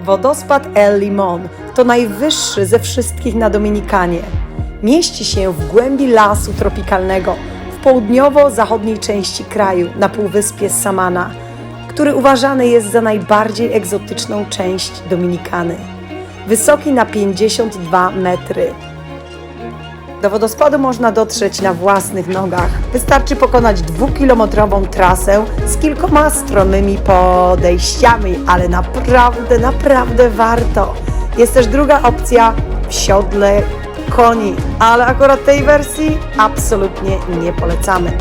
Wodospad El Limón to najwyższy ze wszystkich na Dominikanie. Mieści się w głębi lasu tropikalnego w południowo-zachodniej części kraju na półwyspie Samaná, który uważany jest za najbardziej egzotyczną część Dominikany. Wysoki na 52 metry. Do wodospadu można dotrzeć na własnych nogach. Wystarczy pokonać 2-kilometrową trasę z kilkoma stromymi podejściami, ale naprawdę warto. Jest też druga opcja w siodle koni, ale akurat tej wersji absolutnie nie polecamy.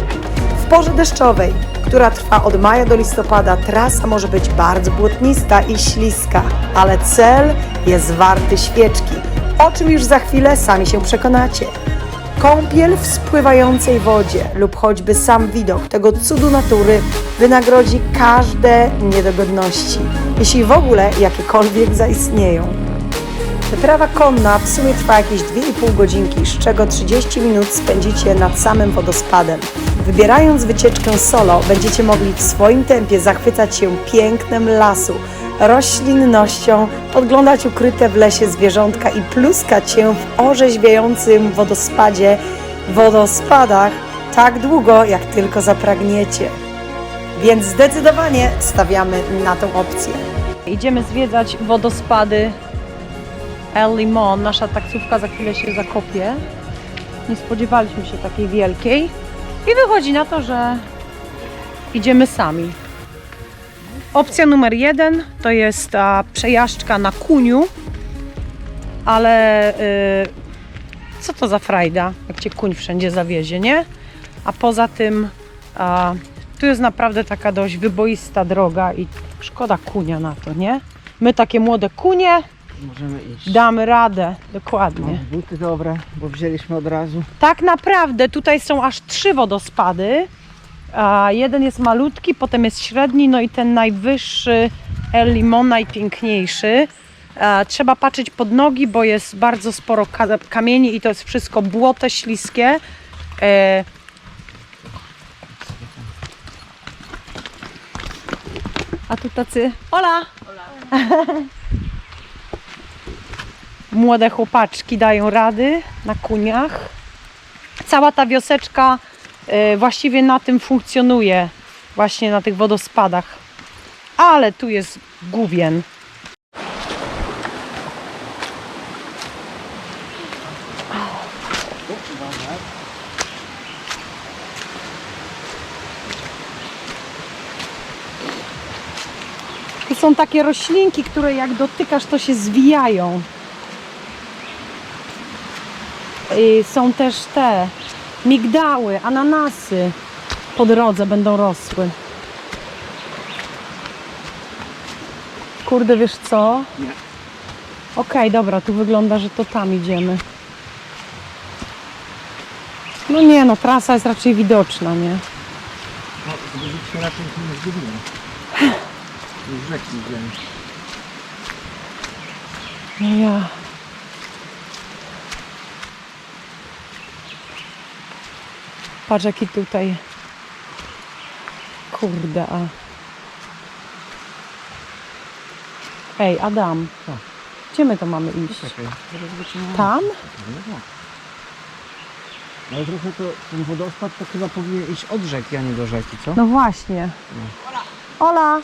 W porze deszczowej, która trwa od maja do listopada, trasa może być bardzo błotnista i śliska, ale cel jest warty świeczki, o czym już za chwilę sami się przekonacie. Kąpiel w spływającej wodzie lub choćby sam widok tego cudu natury wynagrodzi każde niedogodności, jeśli w ogóle jakiekolwiek zaistnieją. Wyprawa konna w sumie trwa jakieś 2,5 godzinki, z czego 30 minut spędzicie nad samym wodospadem. Wybierając wycieczkę solo, będziecie mogli w swoim tempie zachwycać się pięknem lasu, roślinnością, podglądać ukryte w lesie zwierzątka i pluskać się w orzeźwiającym wodospadach tak długo, jak tylko zapragniecie. Więc zdecydowanie stawiamy na tą opcję. Idziemy zwiedzać wodospady El Limón. Nasza taksówka za chwilę się zakopie. Nie spodziewaliśmy się takiej wielkiej. I wychodzi na to, że idziemy sami. Opcja numer 1 to jest przejażdżka na kuniu, ale co to za frajda, jak cię kuń wszędzie zawiezie, nie? A poza tym tu jest naprawdę taka dość wyboista droga i szkoda kunia na to, nie? My takie młode kunie możemy iść. Damy radę, dokładnie. No, buty dobre, bo wzięliśmy od razu. Tak naprawdę tutaj są aż 3 wodospady. Jeden jest malutki, potem jest średni, no i ten najwyższy El Limón, najpiękniejszy. Trzeba patrzeć pod nogi, bo jest bardzo sporo kamieni i to jest wszystko błote, śliskie. A tu tacy... Hola! Młode chłopaczki dają rady na kuniach. Cała ta wioseczka właściwie na tym funkcjonuje, właśnie na tych wodospadach. Ale tu jest gówien. Tu są takie roślinki, które jak dotykasz, to się zwijają. I są też te migdały, ananasy po drodze będą rosły. Kurde, wiesz co? Nie. Okej, dobra, tu wygląda, że to tam idziemy. No nie, no trasa jest raczej widoczna, nie? No, zgubić się raczej nie zgubimy. Już rzeki idziemy. No ja... Patrz jaki tutaj... Kurde, a... Ej, Adam. Co? Gdzie my to mamy iść? Czekaj, zaraz zobaczymy. Tam? No, ale trochę to, ten wodospad to chyba powinien iść od rzeki, a nie do rzeki, co? No właśnie. Hola.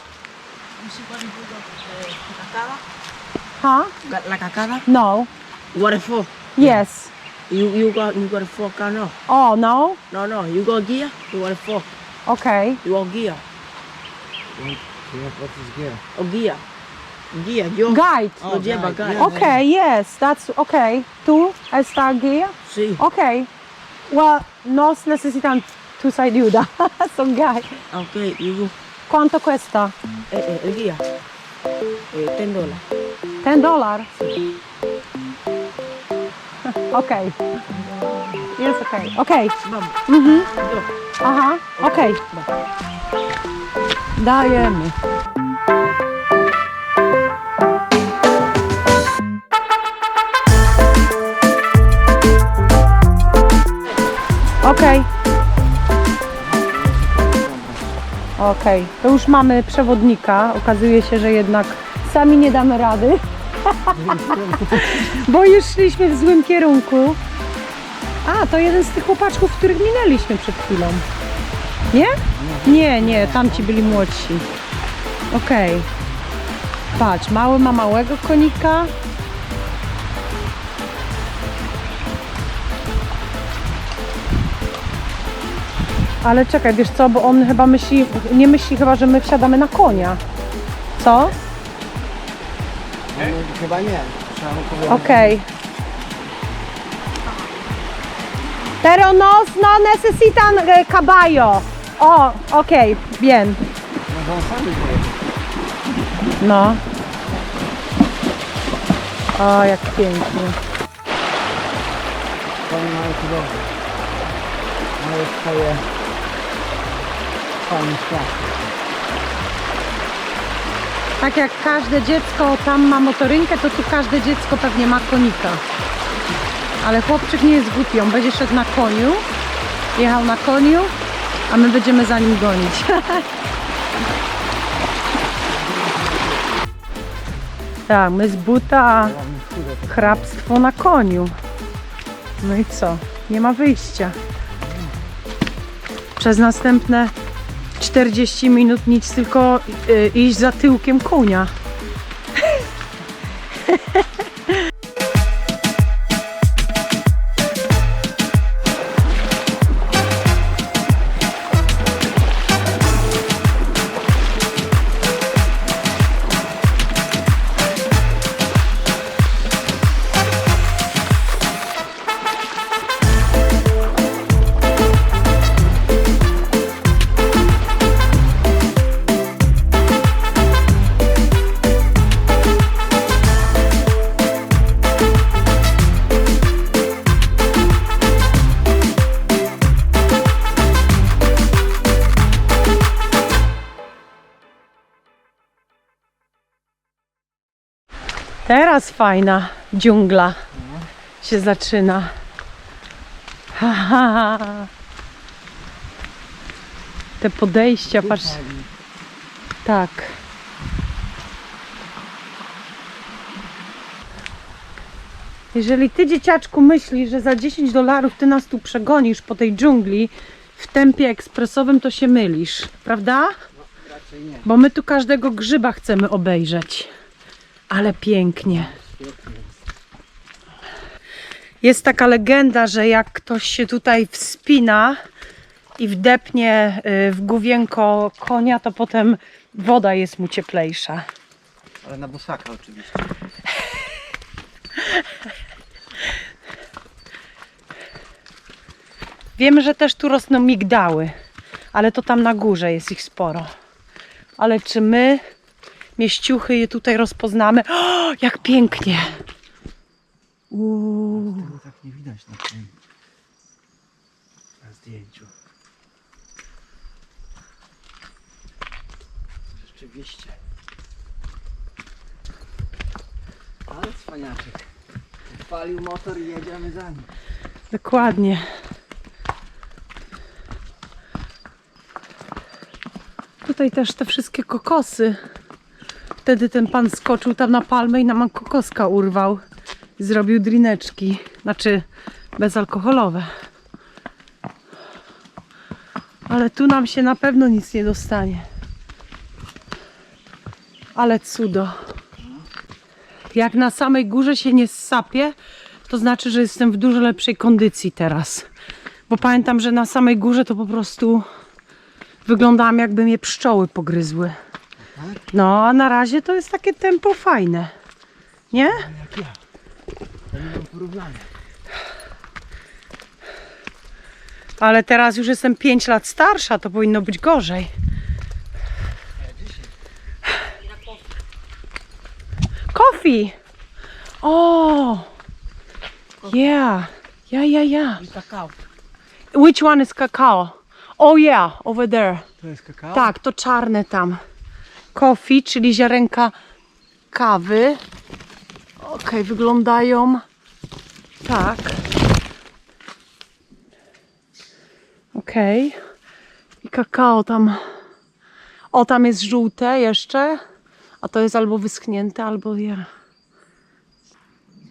Huh? La cascada? No. Waterfall. Yes. You got a fork no? Oh, no? No, you got gear, you got a fork. Okay. You want gear. What is gear? Oh, gear. Gear, yo. Guide. Oh, yeah, but guide. yeah. Okay, yes, that's okay. Tu está guía. Sí. Okay. Well, nos necesitan tus ayuda. Son guide. Okay, you go. ¿Cuánto cuesta? El guía. $10. $10. Okay. Yes, okay. Okay. Vamos. Mhm. Yo. Aha, okay. Dajemy. Okej. Okej, to już mamy przewodnika. Okazuje się, że jednak Sami nie damy rady. Bo już szliśmy w złym kierunku. A, to jeden z tych chłopaczków, których minęliśmy przed chwilą. Nie? Nie, tamci byli młodsi. Okej. Patrz, mały ma małego konika. Ale czekaj, wiesz co, bo on chyba myśli, nie myśli chyba, że my wsiadamy na konia. Co? Chyba nie. Trzeba mu powiedzieć. Okej. Pero no necesitan caballo. O, okej, bien. No, on sam wyjdzie. No. O, jak pięknie. To nie mają cudowne. Mają swoje fajne światło. Tak jak każde dziecko tam ma motorynkę, to tu każde dziecko pewnie ma konika. Ale chłopczyk nie jest głupi, on będzie szedł na koniu, jechał na koniu, a my będziemy za nim gonić. Tak, my z buta, a hrabstwo na koniu. No i co? Nie ma wyjścia. Przez następne 40 minut nic, tylko iść za tyłkiem konia. Teraz fajna dżungla się zaczyna. Ha, ha, ha. Te podejścia, patrz. Tak. Jeżeli ty, dzieciaczku, myślisz, że za $10 ty nas tu przegonisz po tej dżungli w tempie ekspresowym, to się mylisz, prawda? No, raczej nie. Bo my tu każdego grzyba chcemy obejrzeć. Ale pięknie. Jest taka legenda, że jak ktoś się tutaj wspina i wdepnie w główienko konia, to potem woda jest mu cieplejsza. Ale na bosaka oczywiście. Wiemy, że też tu rosną migdały, ale to tam na górze jest ich sporo. Ale czy my, mieściuchy, je tutaj rozpoznamy? O, jak pięknie! Tego tak nie widać na tym na zdjęciu. Rzeczywiście. Ale cwaniaczek. Palił motor i jedziemy za nim. Dokładnie. Tutaj też te wszystkie kokosy. Wtedy ten pan skoczył tam na palmę i nam kokoska urwał. I zrobił drineczki. Znaczy bezalkoholowe. Ale tu nam się na pewno nic nie dostanie. Ale cudo. Jak na samej górze się nie ssapie, to znaczy, że jestem w dużo lepszej kondycji teraz. Bo pamiętam, że na samej górze to po prostu wyglądałam, jakby mnie pszczoły pogryzły. No, a na razie to jest takie tempo fajne. Nie? Jak ja. To nie mam porównania. Ale teraz już jestem 5 lat starsza, to powinno być gorzej. Coffee! O! Yeah! Yeah. I kakao. Which one is cacao? Oh yeah, over there. To jest kakao? Tak, to czarne tam. Coffee, czyli ziarenka kawy. Okej, wyglądają tak. Okej. I kakao tam. O, tam jest żółte jeszcze. A to jest albo wyschnięte, albo ja.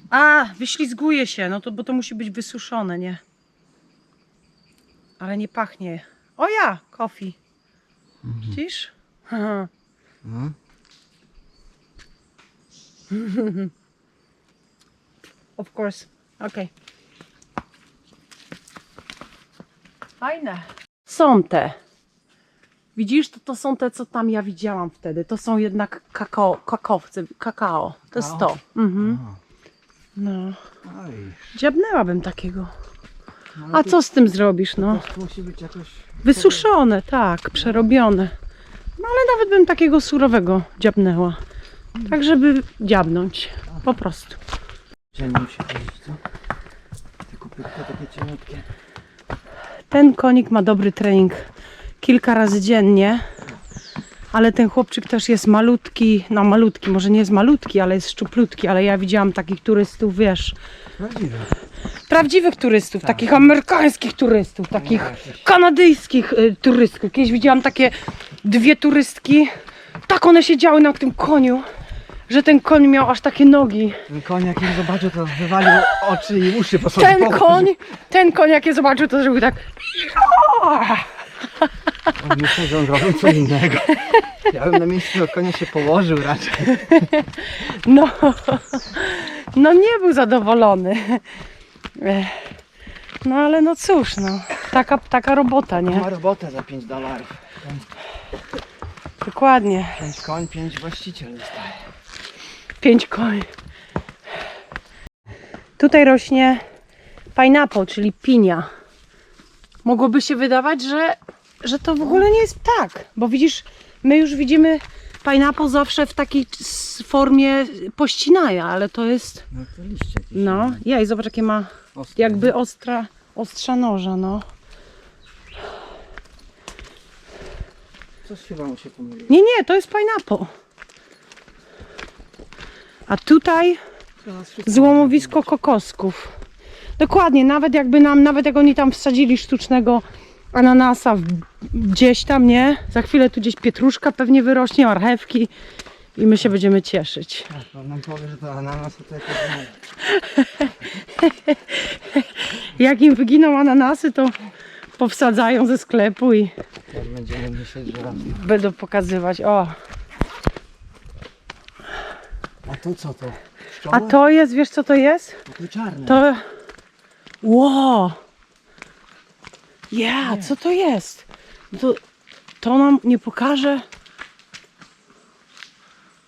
A, wyślizguje się, no to, bo to musi być wysuszone, nie? Ale nie pachnie. O ja, coffee. Widzisz? Aha. No. Of course. Okay. Fajne. Są te. Widzisz, to są te, co tam ja widziałam wtedy. To są jednak kakao. To jest to. Mhm. No. Oj. Dziabnęłabym takiego. No, A co z tym zrobisz, no? To musi być jakoś... Wysuszone, tak, przerobione. No ale nawet bym takiego surowego dziabnęła. Tak, żeby dziabnąć. Po prostu. Dziennie musi chodzić, co? Te kopytka takie cieniutkie. Ten konik ma dobry trening kilka razy dziennie. Ale ten chłopczyk też jest malutki. No malutki, może nie jest malutki, ale jest szczuplutki. Ale ja widziałam takich turystów, wiesz... Prawdziwe. Prawdziwych turystów, takich amerykańskich turystów, takich kanadyjskich turystów. Kiedyś widziałam takie 2 turystki. Tak one siedziały na tym koniu, że ten koń miał aż takie nogi. Ten koń jak je zobaczył, to wywalił oczy i uszy po sobie. Ten koń jak je zobaczył, to zrobił tak. Myślę, że on robił co innego. Ja bym na miejscu tego konia się położył raczej. No nie był zadowolony. No ale no cóż, no. Taka robota, nie? Ma robotę za $5. Dokładnie. 5 koń, 5 właściciel dostaje. 5 koni. Tutaj rośnie pineapple, czyli pinia. Mogłoby się wydawać, że to w ogóle nie jest tak. Bo widzisz, my już widzimy pineapple zawsze w takiej formie pościnaja, ale to jest... No to liście. No, i zobacz jakie ma Ostre. jakby ostrza noża, no. Coś chyba mu się pomyliło. Nie, to jest pineapple. A tutaj złomowisko kokosków. Dokładnie, nawet jak oni tam wsadzili sztucznego ananasa gdzieś tam, nie? Za chwilę tu gdzieś pietruszka pewnie wyrośnie, marchewki i my się będziemy cieszyć. Tak, on nam powie, że to ananas to jakoś nie. Jak im wyginą ananasy, to powsadzają ze sklepu i Jak będziemy myśleć, że raz. będą pokazywać. O, A tu co to? Pszczoły? a to jest, wiesz co to jest? To czarne. To... Wow! Co to jest? To nam nie pokaże.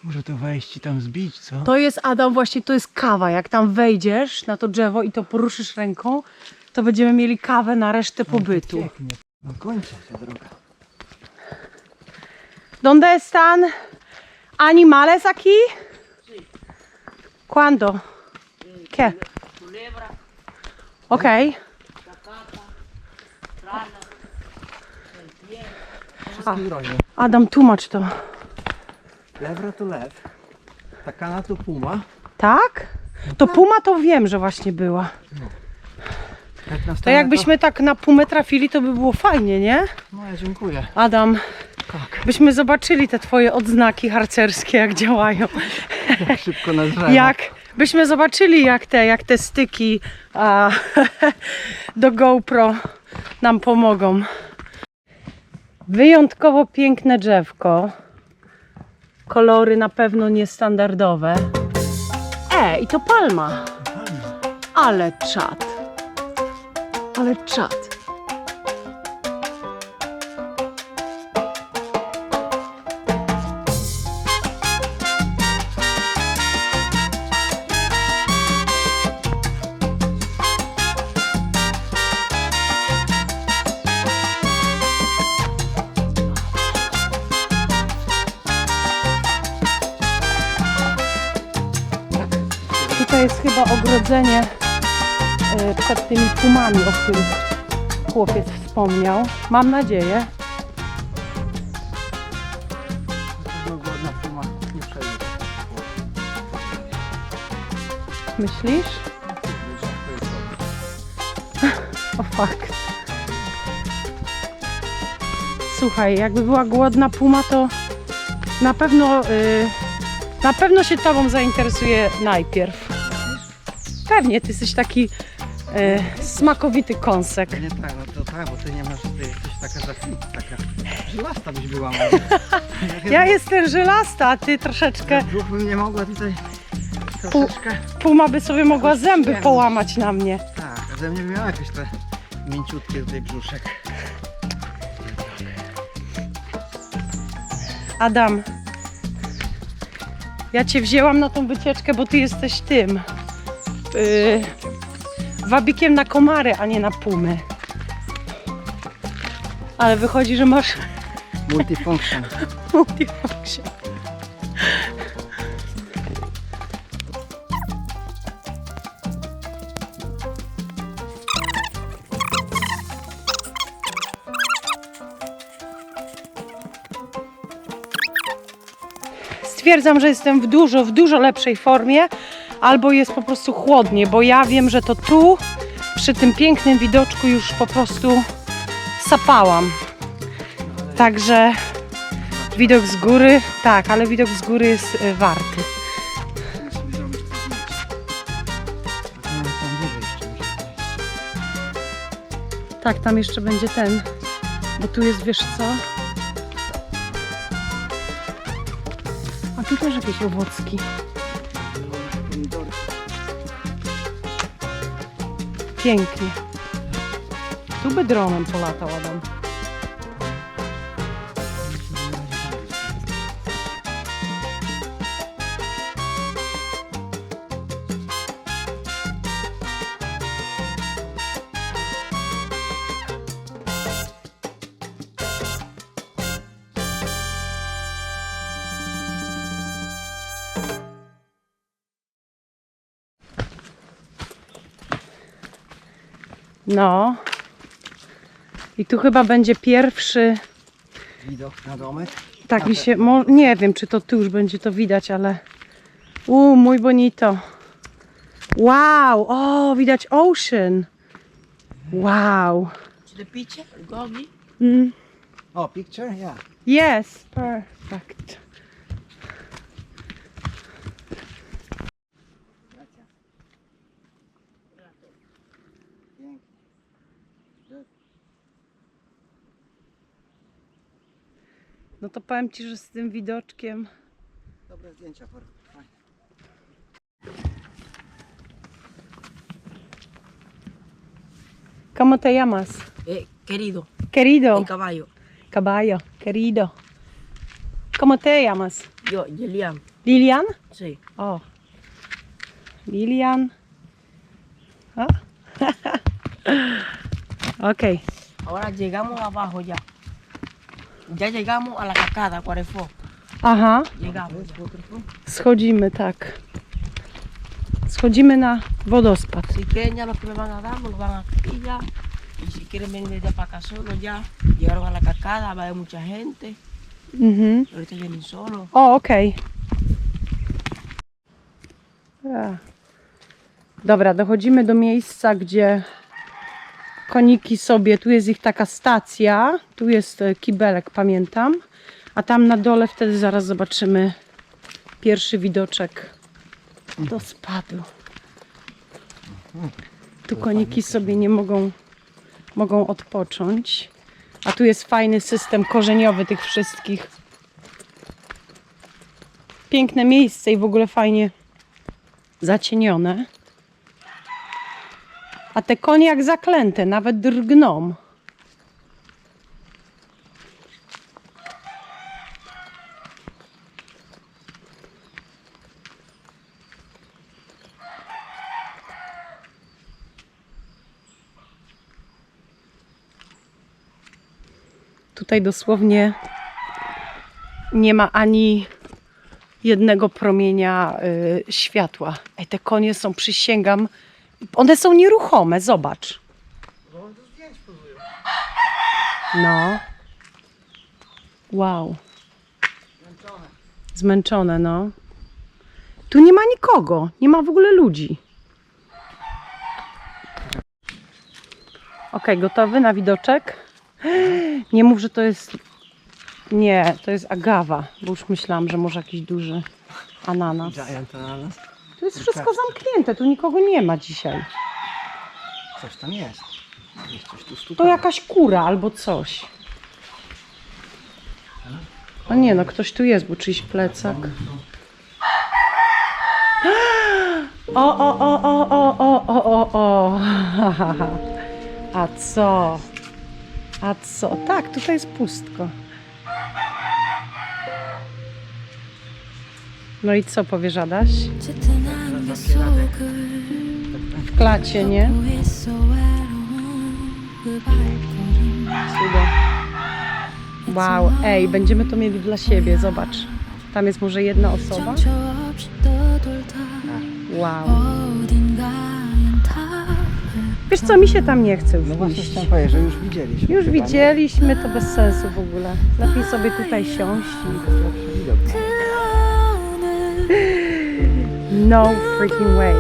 Może to wejść i tam zbić, co? To jest, Adam, właśnie to jest kawa. Jak tam wejdziesz na to drzewo i to poruszysz ręką, to będziemy mieli kawę na resztę pobytu. Pięknie. No kończy się droga. ¿Dónde están animales aquí? ¿Cuándo? ¿Qué? Okej. Wszystkie groźne. Adam, tłumacz to. Lewra to lew. Takana to puma. Tak? To puma to wiem, że właśnie była. Jak na To stronę jakbyśmy tak na pumę trafili, to by było fajnie, nie? No ja dziękuję. Adam, Tak. byśmy zobaczyli te twoje odznaki harcerskie, jak działają. Jak szybko na drzewo. Byśmy zobaczyli, jak te styki do GoPro nam pomogą. Wyjątkowo piękne drzewko. Kolory na pewno niestandardowe. I to palma. Ale czad. Ale czad. To jest chyba ogrodzenie przed tymi pumami, o których chłopiec wspomniał. Mam nadzieję. Głodna puma nie przejdzie. Myślisz? O fakt. Słuchaj, jakby była głodna puma, to na pewno Na pewno się tobą zainteresuje najpierw. Pewnie, ty jesteś taki smakowity kąsek. Nie tak, no to tak, bo ty nie masz, ty jesteś taka żelasta byś była. Ja jestem żelasta, a ty troszeczkę... Brzuch bym nie mogła tutaj Pół- troszeczkę. Puma by sobie mogła zęby połamać na mnie. Tak, a ze mnie by miała jakieś te mięciutkie tutaj brzuszek. Adam, ja cię wzięłam na tą wycieczkę, bo ty jesteś tym wabikiem na komary, a nie na pumy. Ale wychodzi, że masz Multifunction. multifunction. Stwierdzam, że jestem w dużo lepszej formie, albo jest po prostu chłodnie, bo ja wiem, że to tu, przy tym pięknym widoczku już po prostu sapałam. Także widok z góry, tak, ale widok z góry jest warty. Tak, tam jeszcze będzie ten, bo tu jest, wiesz co? A tu też jakieś owocki. Pięknie. Tu by dronem polatał, Adam. No. I tu chyba będzie pierwszy. Widok na domek. Tak mi się. Nie wiem, czy to tu już będzie to widać, ale. Muy bonito. Wow! O, widać ocean. Wow. To the picture, Gogi. O, picture? Yeah. Yes, perfect. No to powiem ci, że z tym widoczkiem. Dobre zdjęcia, fajnie. ¿Cómo te llamas? Querido, Querido. el caballo. Caballo, querido. ¿Cómo te llamas? Yo, Yelian. Lilian? Sí. Oh. Lilian. Ah. Ok. Ahora llegamos abajo ya. Ya llegamos a la cascada, waterfall. Aha. Llegamos. Schodzimy, tak. Schodzimy na wodospad. Si quieren ya los que me van a dar, me lo van a aquí ya. Y si quieren venir desde para acá solos ya, llegaron a la cascada, va a haber mucha gente. Mhm. Ahorita vienen solos. O, okej. Dobra, dochodzimy do miejsca, gdzie koniki sobie, tu jest ich taka stacja, tu jest kibelek, pamiętam, a tam na dole wtedy zaraz zobaczymy pierwszy widoczek do spadu. Tu koniki sobie nie mogą odpocząć, a tu jest fajny system korzeniowy tych wszystkich. Piękne miejsce i w ogóle fajnie zacienione. A te konie jak zaklęte, nawet drgną. Tutaj dosłownie nie ma ani jednego promienia światła. Ej, te konie są, przysięgam, one są nieruchome, zobacz. No. Wow. Zmęczone, no. Tu nie ma nikogo, nie ma w ogóle ludzi. Ok, gotowy na widoczek? Nie mów, że to jest... Nie, to jest agawa, bo już myślałam, że może jakiś duży. Ananas. Giant ananas. Tu jest wszystko zamknięte, tu nikogo nie ma dzisiaj. Coś tam jest. Jest coś tu To stukało. jakaś kura albo coś. O nie, no ktoś tu jest, bo czyjś plecak. O. A co? A co? Tak, tutaj jest pustko. No i co powiesz, Adaś? W klacie, nie? Cudo. Wow, ej, będziemy to mieli dla siebie, zobacz. Tam jest może jedna osoba. Wow. Wiesz co, mi się tam nie chce już No właśnie iść. chciałem powiedzieć, że już widzieliśmy. Już chyba, nie? widzieliśmy, to bez sensu w ogóle. Lepiej sobie tutaj siąść i... No freaking way.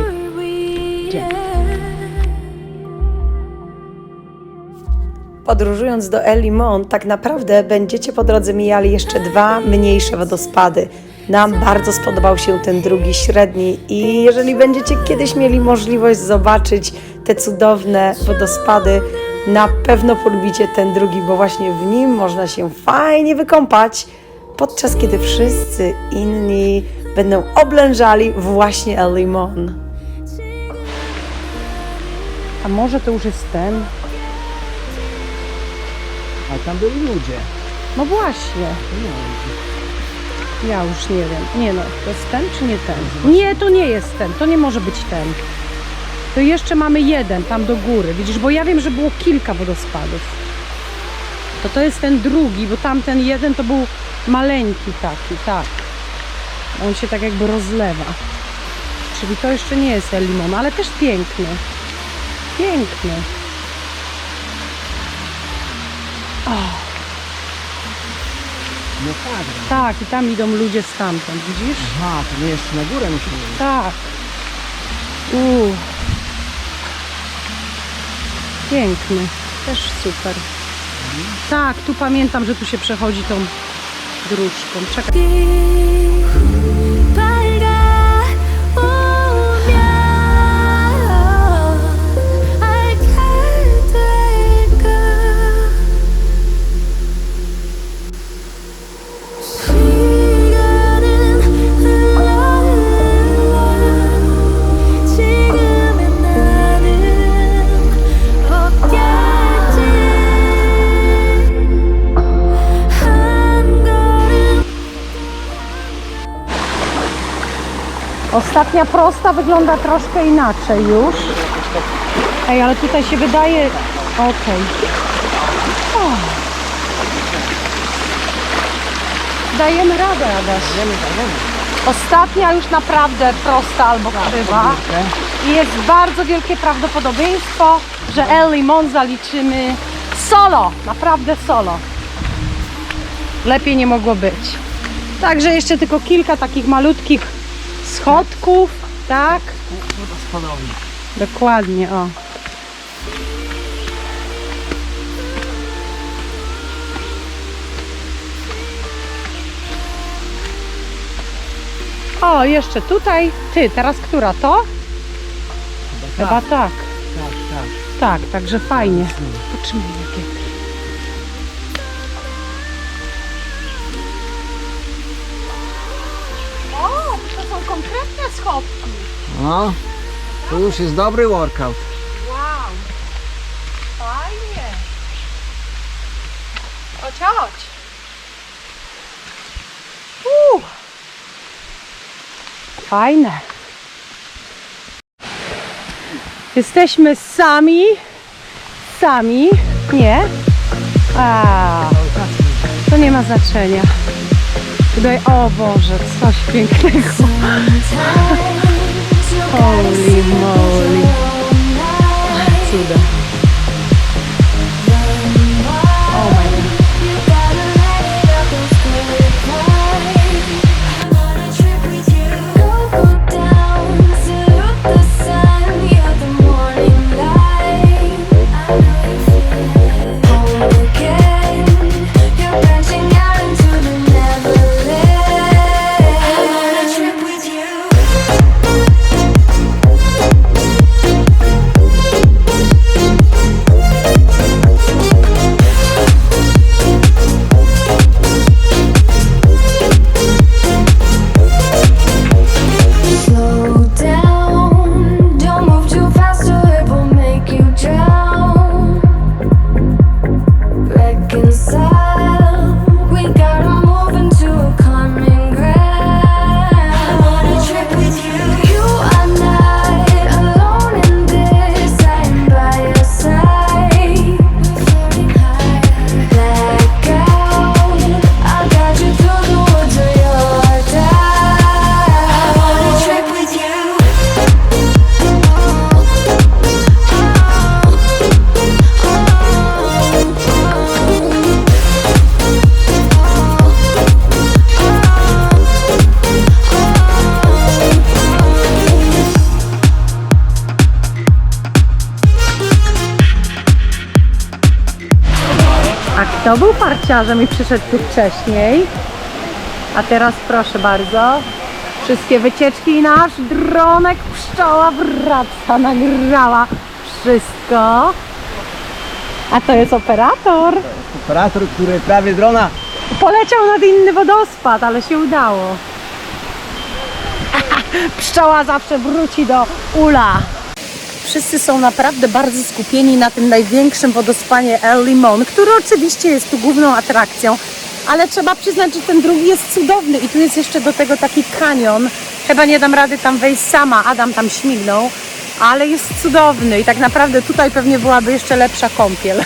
Podróżując do El Limón, tak naprawdę będziecie po drodze mijali jeszcze 2 mniejsze wodospady. Nam bardzo spodobał się ten drugi, średni, i jeżeli będziecie kiedyś mieli możliwość zobaczyć te cudowne wodospady, na pewno polubicie ten drugi, bo właśnie w nim można się fajnie wykąpać, podczas kiedy wszyscy inni będą oblężali właśnie El Limón. A może to już jest ten? Ale tam byli ludzie. No właśnie. Ja już nie wiem. Nie no, to jest ten czy nie ten? Nie, to nie jest ten. To nie może być ten. To jeszcze mamy jeden tam do góry. Widzisz, bo ja wiem, że było kilka wodospadów. To jest ten drugi, bo tamten jeden to był maleńki taki, tak. On się tak jakby rozlewa. Czyli to jeszcze nie jest El Limón, ale też piękny. Piękny. Oh. No tak. Tak, i tam idą ludzie stamtąd, widzisz? Aha, to my jeszcze na górę musimy iść. Tak. Piękny. Też super. Tak, tu pamiętam, że tu się przechodzi tą dróżką. Czekaj. Ostatnia prosta wygląda troszkę inaczej już. Ej, ale tutaj się wydaje... Okej. O. Dajemy radę, Adaś. Ostatnia już naprawdę prosta albo krzywa. I jest bardzo wielkie prawdopodobieństwo, że El Limón zaliczymy solo. Naprawdę solo. Lepiej nie mogło być. Także jeszcze tylko kilka takich malutkich schodków, tak? Wodospadowi. Dokładnie, o. O, jeszcze tutaj. Ty, teraz która to? Chyba tak. Tak. Tak, także fajnie. Patrzymy jakie. O, to są konkretne schodki. No, to już jest dobry workout. Wow. Fajnie. Chodź. Fajne. Jesteśmy sami. Nie? To nie ma znaczenia. Tutaj, o Boże, coś pięknego. Holy moly. Cuda. Oh my God. With Kto był parciarzem i przyszedł tu wcześniej? A teraz proszę bardzo. Wszystkie wycieczki i nasz dronek pszczoła wraca, nagrała wszystko. A to jest operator. Operator, który prawie drona. Poleciał nad inny wodospad, ale się udało. Pszczoła zawsze wróci do ula. Wszyscy są naprawdę bardzo skupieni na tym największym wodospadzie El Limón, który oczywiście jest tu główną atrakcją, ale trzeba przyznać, że ten drugi jest cudowny i tu jest jeszcze do tego taki kanion. Chyba nie dam rady tam wejść sama, Adam tam śmignął, ale jest cudowny i tak naprawdę tutaj pewnie byłaby jeszcze lepsza kąpiel.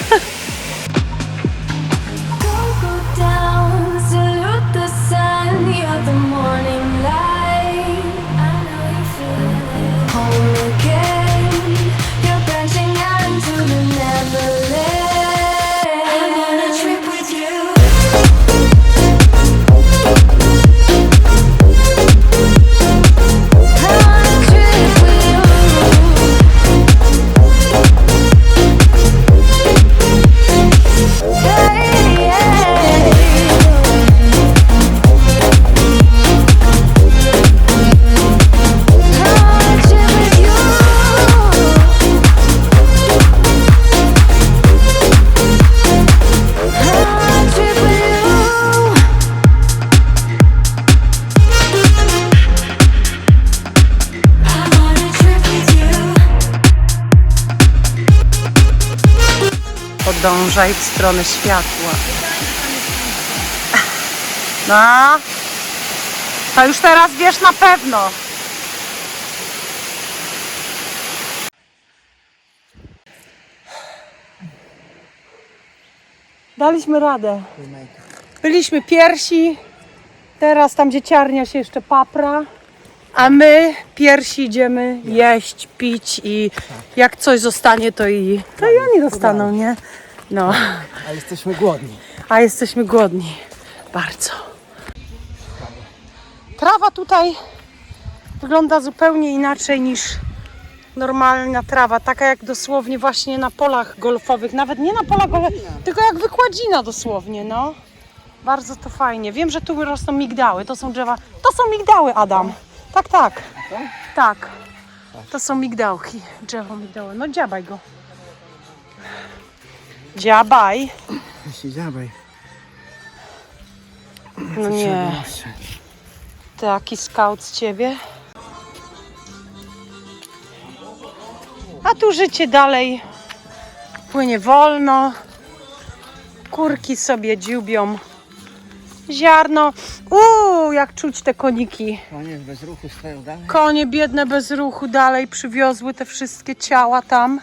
Podążaj w stronę światła. No, to już teraz wiesz na pewno. Daliśmy radę. Byliśmy pierwsi, teraz tam dzieciarnia się jeszcze papra, a my pierwsi idziemy jeść, pić i jak coś zostanie, to i oni dostaną, nie? No. A jesteśmy głodni. A jesteśmy głodni. Bardzo. Trawa tutaj wygląda zupełnie inaczej niż normalna trawa. Taka jak dosłownie właśnie na polach golfowych. Nawet nie na polach golfowych, tylko jak wykładzina dosłownie, no. Bardzo to fajnie. Wiem, że tu rosną migdały. To są drzewa. To są migdały, Adam. Tak, tak. Tak. To są migdałki. Drzewo migdały. No dziabaj go. Dziabaj. Dziabaj. No nie. Taki scout z ciebie. A tu życie dalej płynie wolno. Kurki sobie dziubią ziarno. Jak czuć te koniki. Konie bez ruchu stoją dalej. Konie biedne bez ruchu dalej przywiozły te wszystkie ciała tam.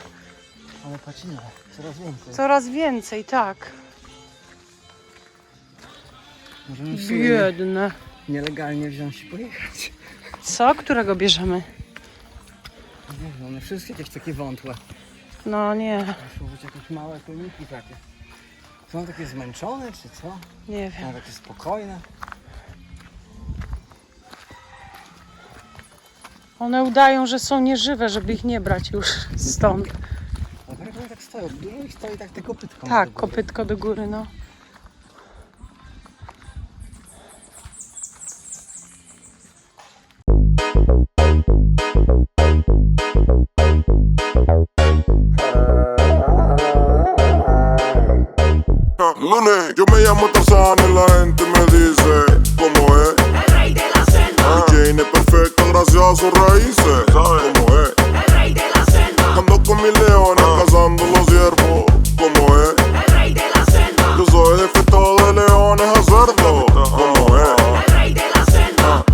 Ale patrzymy, coraz więcej. Coraz więcej, tak. Możemy Biedne. nielegalnie wziąć i pojechać. Co? Którego bierzemy? Nie wiem, one wszystkie jakieś takie wątłe. No nie, Muszą być jakieś małe koniki takie. Są takie zmęczone, czy co? nie Są wiem. takie spokojne. One udają, że są nieżywe, żeby ich nie brać już stąd. Ale tak stoją, dużo ich stoi tak te kopytko. Tak, kopytko do góry, no. Lunes, yo me llamo Tarzán y la gente me dice cómo es. El rey de la selva, Jane es perfecta gracias a sus raíces. ¿Sabes cómo es? el rey de la selva, Ando con mis leones cazando los ciervos. ¿Cómo es? el rey de la selva, Yo soy defecto de leones a cerdo. ¿Cómo es? el rey de la selva,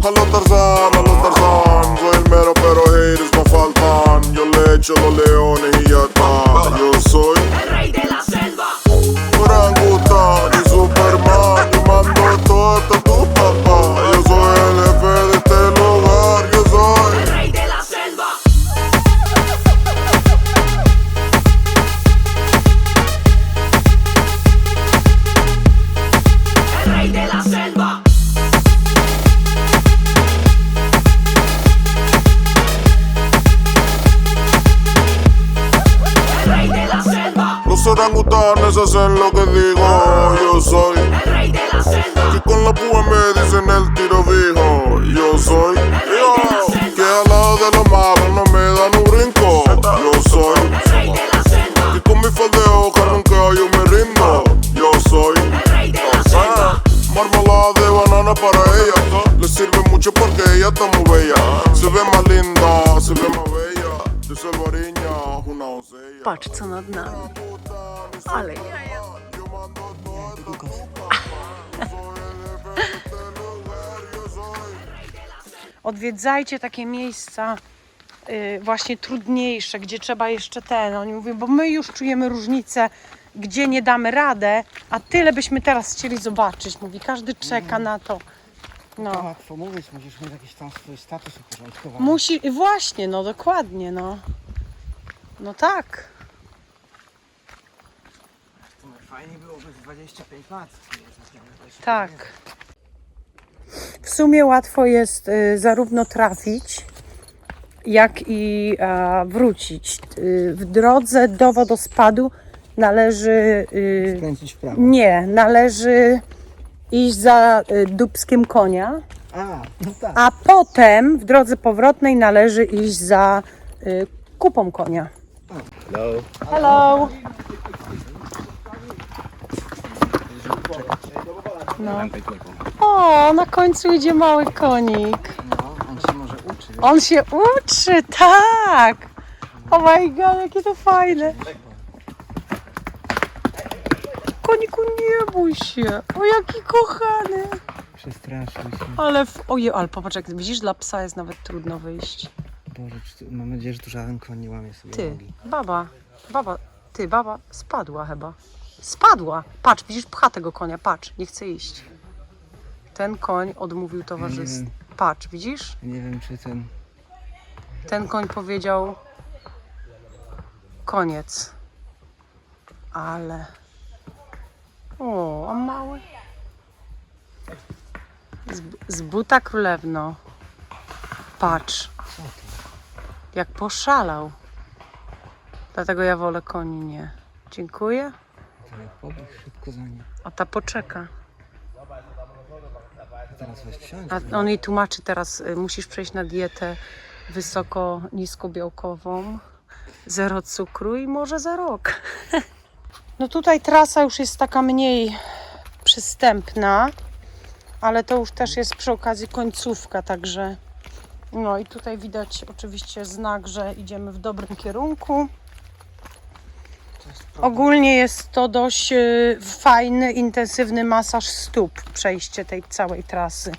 A lo Tarzán, soy el mero pero haters no faltan. Yo le echo los leones y ya está. Yo soy el rey de la selva, orangután y Superman. Yo mando todo hasta tu papá. Yo soy el jefe de este lugar. Yo soy el rey de la selva, Los orangutanes hacen lo que digo. Yo soy el rey de la selva. Que con la púa me dicen el tiro fijo. Yo soy que al lado de los malos no me dan un brinco. Yo soy el rey de la selva. Que con mi faldeo que nunca yo me rindo. Yo soy el rey de la selva. Marmalada de banana para ella. Le sirve mucho porque ella está muy bella. Se ve más linda, se ve más bella. De salvareña, una doncella. Patrz co nad nami. Ale odwiedzajcie takie miejsca właśnie trudniejsze, gdzie trzeba jeszcze oni mówią, bo my już czujemy różnicę, gdzie nie damy radę, a tyle byśmy teraz chcieli zobaczyć. Mówi, każdy czeka na to. To No. łatwo mówić, musisz mieć jakiś tam swój status uporządkowany. Musi, właśnie, no dokładnie, no. No tak. Fajnie byłoby 25 lat. Tak. W sumie łatwo jest zarówno trafić, jak i wrócić. W drodze do wodospadu należy... Skręcić w prawo. Nie, należy iść za dupskiem konia, No tak. a potem w drodze powrotnej należy iść za kupą konia. Hello. Hello! No. O, na końcu idzie mały konik. No, on się może uczy. On się uczy, tak! Oh my god, jakie to fajne! Koniku, nie bój się! O, jaki kochany! Przestraszył się. Ale, ojej, ale popatrz, jak widzisz, dla psa jest nawet trudno wyjść. Boże, mam nadzieję, że tu żaden koń nie łamie sobie Ty, nogi. baba spadła chyba. Spadła! Patrz, widzisz, pcha tego konia, patrz, nie chce iść. Ten koń odmówił towarzystwa. Patrz, widzisz? Nie wiem, czy Ten koń powiedział koniec. Ale... O, a mały. Z buta królewno. Patrz. Jak poszalał. Dlatego ja wolę koni, nie. Dziękuję. to jak pobiegł szybko za nim. A ta poczeka. Teraz weź wsiądź. A on jej tłumaczy teraz, musisz przejść na dietę niskobiałkową, 0 cukru i może za rok. No tutaj trasa już jest taka mniej przystępna, ale to już też jest przy okazji końcówka, także no i tutaj widać oczywiście znak, że idziemy w dobrym kierunku. Ogólnie jest to dość fajny, intensywny masaż stóp, przejście tej całej trasy.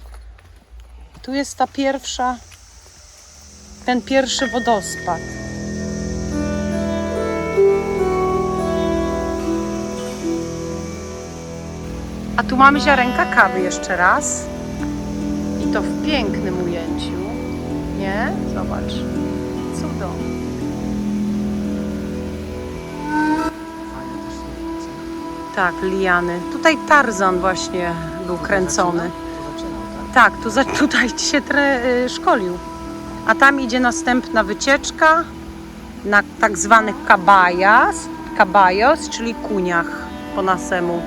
Tu jest ten pierwszy wodospad. A tu mamy ziarenka kawy jeszcze raz. I to w pięknym ujęciu. Nie? Zobacz. Cudo. Tak, liany. Tutaj Tarzan właśnie był kręcony. Tak, tutaj się szkolił. A tam idzie następna wycieczka na tak zwanych caballos, czyli kuniach po nasemu.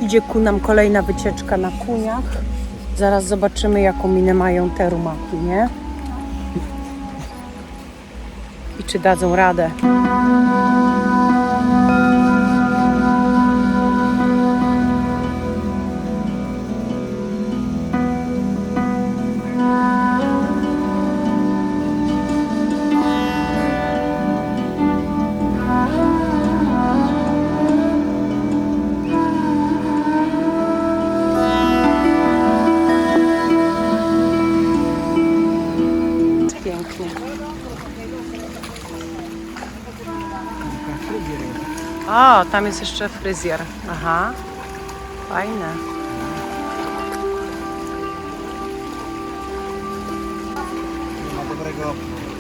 Idzie ku nam kolejna wycieczka na kuniach. Zaraz zobaczymy, jaką minę mają te rumaki, nie? I czy dadzą radę. O, tam jest jeszcze fryzjer. Aha, fajne. Nie ma dobrego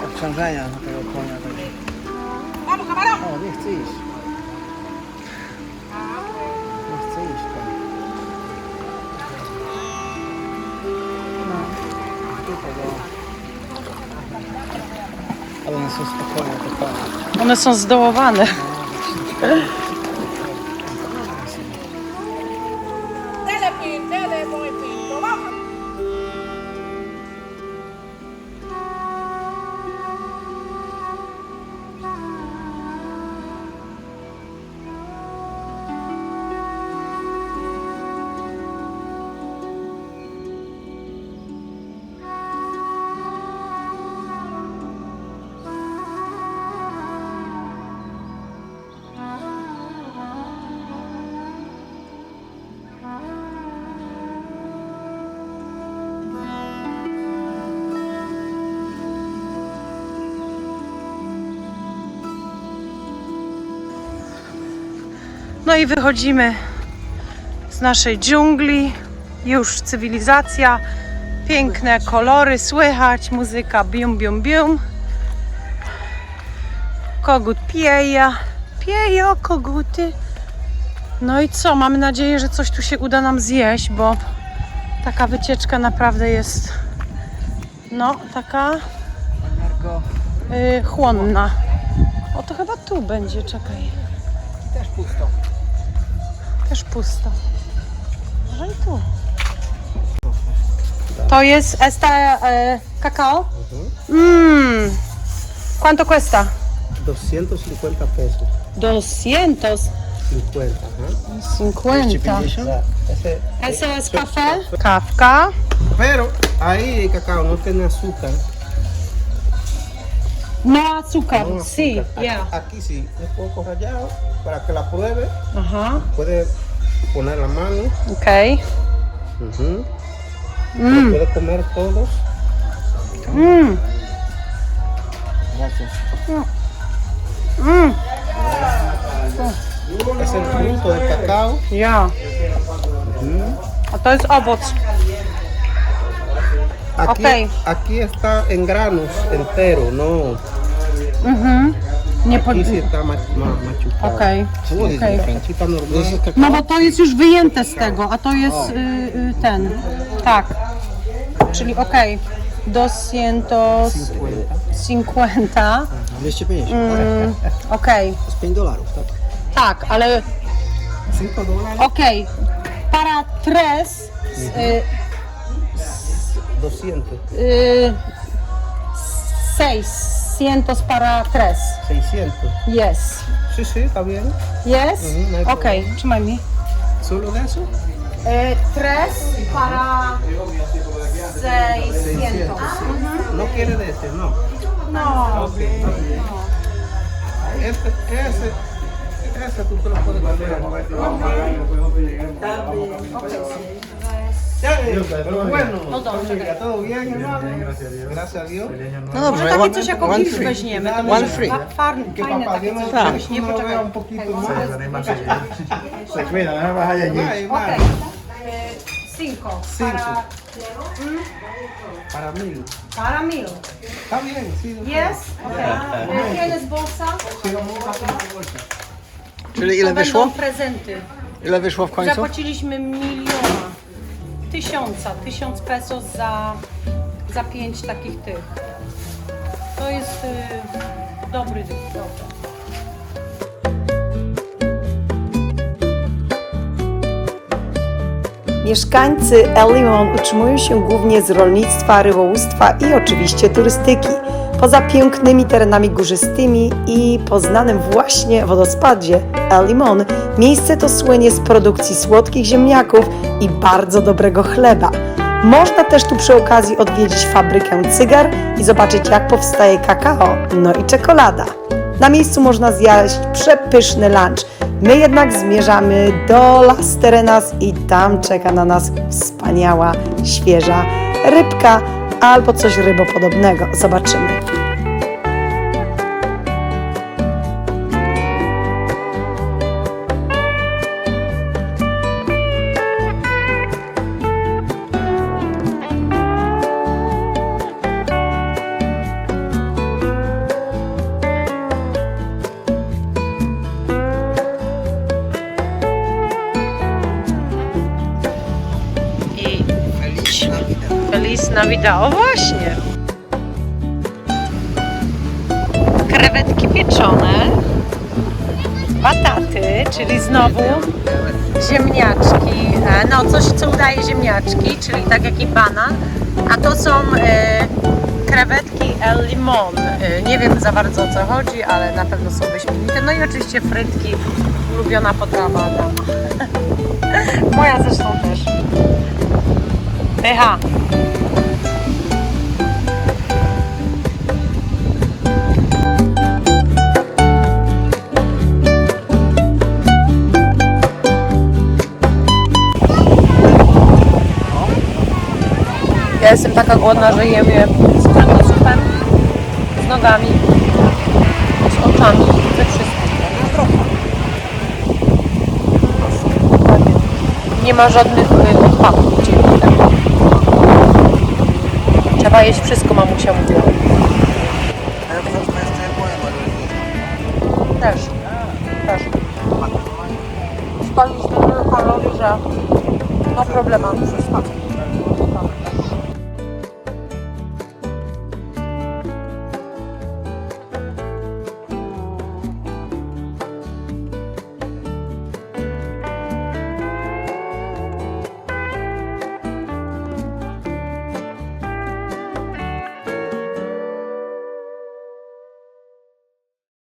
obciążenia na tego konia. O, nie chce iść. Nie chce iść koń. są spokojne, totalnie. One są zdołowane. No i wychodzimy z naszej dżungli. Już cywilizacja, piękne kolory, słychać muzyka bium, bium, bium. Kogut pieje, pieją koguty. No i co? Mamy nadzieję, że coś tu się uda nam zjeść, bo taka wycieczka naprawdę jest no taka chłonna. O, to chyba tu będzie, czekaj. Też pusto. Też pusto. Może i tu. To jest esta cacao. ¿Cuánto cuesta? 250 pesos. 250. 50, ajá. 50. Ese, Eso es café. Kawka. pero ahí el cacao no tiene azúcar. No azúcar. No Sí, azúcar. yeah. Aquí sí, un poco rallado para que la pruebe. Ajá. Puede poner la mano. Okay. Ujú. Lo puede comer todos. Gracias. Es el fruto del cacao. Ja. A to jest owoc. Aquí, Ok. aquí está en granos entero, no. Nie pod... Aquí sí está machucado. Okej. Okej. Aquí está normal. No bo to jest już wyjęte z tego, a to jest ten. Tak. Czyli okej. 250. 250. Okej. To jest $5, tak? Tak, ale $5. okej. Para tres 200. 600 para tres. 600. Yes. Sí, sí, está bien. Yes? no hay Okej, trzymaj mi. ¿Solo de eso? Tres para 600. No quiere de este, no. No. Ok. Ese tú te lo puedes comer. Bueno, todo bien, hermano. Gracias a Dios. No dobrze, Takie coś jak one ogniw free. weźmiemy. To One może free. fajne Papá, takie Dios coś, nos żebyś nie nos vea poczekał. un poquito más. Se cuida, no me vas allá allí. Vaya, Okej. Cinco. Cinco. Para 1000. Para 1000. Está bien, sí. Yes? Okej. ¿Tienes bolsa? Czyli ile To wyszło? będą prezenty. Ile wyszło w końcu? Zapłaciliśmy 1000 pesos za 5 takich tych. To jest dobry. Mieszkańcy El Limón utrzymują się głównie z rolnictwa, rybołówstwa i oczywiście turystyki. Poza pięknymi terenami górzystymi i poznanym właśnie wodospadzie El Limón, miejsce to słynie z produkcji słodkich ziemniaków i bardzo dobrego chleba. Można też tu przy okazji odwiedzić fabrykę cygar i zobaczyć, jak powstaje kakao, no i czekolada. Na miejscu można zjeść przepyszny lunch. My jednak zmierzamy do Las Terenas i tam czeka na nas wspaniała, świeża rybka albo coś rybopodobnego. Zobaczymy. Feliz Navidad. O właśnie! krewetki pieczone, bataty, czyli znowu ziemniaczki, no coś co udaje ziemniaczki, czyli tak jak i banan, a to są krewetki El Limón. Nie wiem za bardzo o co chodzi, ale na pewno są wyśmienite. No i oczywiście frytki, ulubiona potrawa Adama. Moja zresztą też. Pycha. Ja jestem taka głodna, że jem je z kręgosłupem, z nogami, z oczami, ze wszystkim. Nie ma żadnych odpadów dzięki temu. Trzeba jeść wszystko, mamusia mówiła. Też. Spaliśmy tyle kalorii, że no problema.